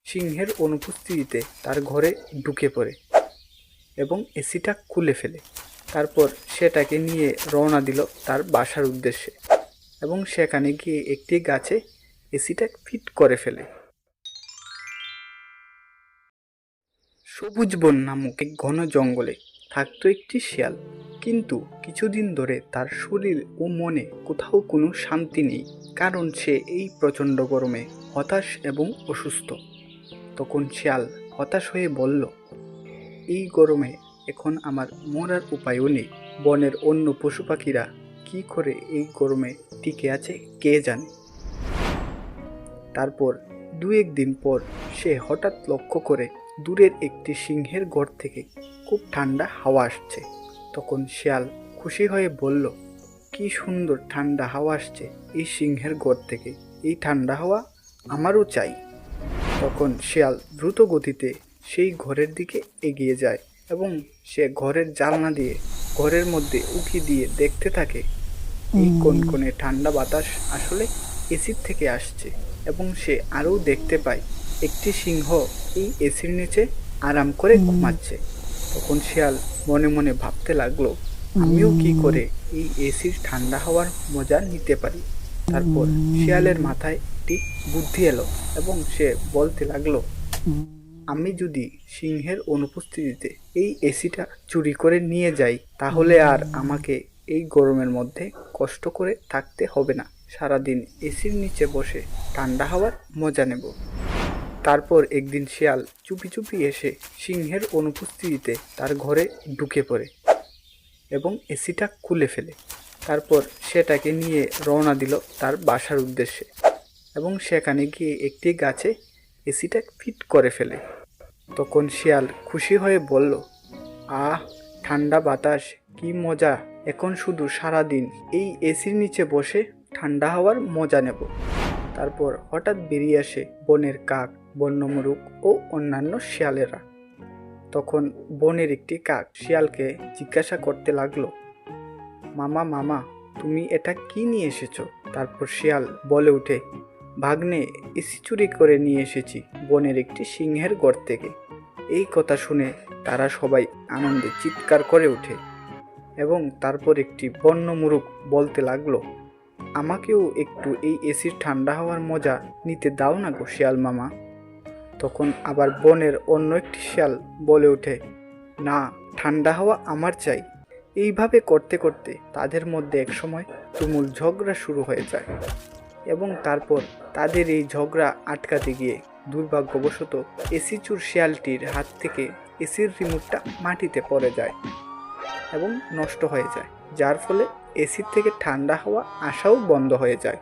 সিংহের অনুপস্থিতিতে তার ঘরে ঢুকে পড়ে এবং এসিটা খুলে ফেলে। তারপর সেটাকে নিয়ে রওনা দিল তার বাসার উদ্দেশ্যে এবং সেখানে গিয়ে একটি গাছে এসিটা ফিট করে ফেলে। সবুজ বন নামক এক ঘন জঙ্গলে থাকতো একটি শিয়াল, কিন্তু কিছুদিন ধরে তার শরীর ও মনে কোথাও কোনো শান্তি নেই, কারণ সে এই প্রচণ্ড গরমে হতাশ এবং অসুস্থ। তখন শিয়াল হতাশ হয়ে বলল, এই গরমে এখন আমার মরার উপায়ও নেই। বনের অন্য পশু পাখিরা কী করে এই গরমে টিকে আছে কে জানে। তারপর দু একদিন পর সে হঠাৎ লক্ষ্য করে দূরের একটি সিংহের ঘর থেকে খুব ঠান্ডা হাওয়া আসছে। তখন শিয়াল খুশি হয়ে বলল, কি সুন্দর ঠান্ডা হাওয়া আসছে এই সিংহের ঘর থেকে, এই ঠান্ডা হাওয়া আমারও চাই। তখন শিয়াল দ্রুত গতিতে সেই ঘরের দিকে এগিয়ে যায় এবং সে ঘরের জানলা দিয়ে ঘরের মধ্যে উঁকি দিয়ে দেখতে থাকে এই কনকনে ঠান্ডা বাতাস আসলে এসির থেকে আসছে। এবং সে আরও দেখতে পায় একটি সিংহ এই এসির নিচে আরাম করে ঘুমাচ্ছে। তখন শিয়াল মনে মনে ভাবতে লাগলো, আমিও কি করে এই এসির ঠান্ডা হাওয়ার মজা নিতে পারি। তারপর শিয়ালের মাথায় একটি বুদ্ধি এলো এবং সে বলতে লাগলো, আমি যদি সিংহের অনুপস্থিতিতে এই এসিটা চুরি করে নিয়ে যাই, তাহলে আর আমাকে এই গরমের মধ্যে কষ্ট করে থাকতে হবে না, সারাদিন এসির নিচে বসে ঠান্ডা হাওয়ার মজা নেব। তারপর একদিন শিয়াল চুপি চুপি এসে সিংহের অনুপস্থিতিতে তার ঘরে ঢুকে পড়ে এবং এসিটা খুলে ফেলে। তারপর সেটাকে নিয়ে রওনা দিল তার বাসার উদ্দেশ্যে এবং সেখানে গিয়ে একটি গাছে এসিটা ফিট করে ফেলে। তখন শিয়াল খুশি হয়ে বলল, আহ, ঠান্ডা বাতাস, কি মজা, এখন শুধু সারাদিন এই এসির নিচে বসে ঠান্ডা হাওয়ার মজা নেব। তারপর হঠাৎ বেরিয়ে আসে বনের কাক, বন্যমোরগ ও অন্যান্য শিয়ালেরা। তখন বনের একটি কাক শিয়ালকে জিজ্ঞাসা করতে লাগলো, মামা মামা, তুমি এটা কি নিয়ে এসেছো? তারপর শিয়াল বলে ওঠে, ভাগ্নে, এসি চুরি করে নিয়ে এসেছি বনের একটি সিংহের ঘর থেকে। এই কথা শুনে তারা সবাই আনন্দে চিৎকার করে ওঠে এবং তারপর একটি বন্য মুরগ বলতে লাগলো, আমাকেও একটু এই এসির ঠান্ডা হওয়ার মজা নিতে দাও না গো শিয়াল মামা। তখন আবার বনের অন্য একটি শিয়াল বলে ওঠে, না, ঠান্ডা হাওয়া আমার চাই। এইভাবে করতে করতে তাদের মধ্যে একসময় তুমুল ঝগড়া শুরু হয়ে যায় এবং তারপর তাদের এই ঝগড়া আটকাতে গিয়ে দুর্ভাগ্যবশত এসি চোর শিয়ালটির হাত থেকে এসির রিমোটটা মাটিতে পড়ে যায় এবং নষ্ট হয়ে যায়, যার ফলে এসির থেকে ঠান্ডা হাওয়া আসাও বন্ধ হয়ে যায়।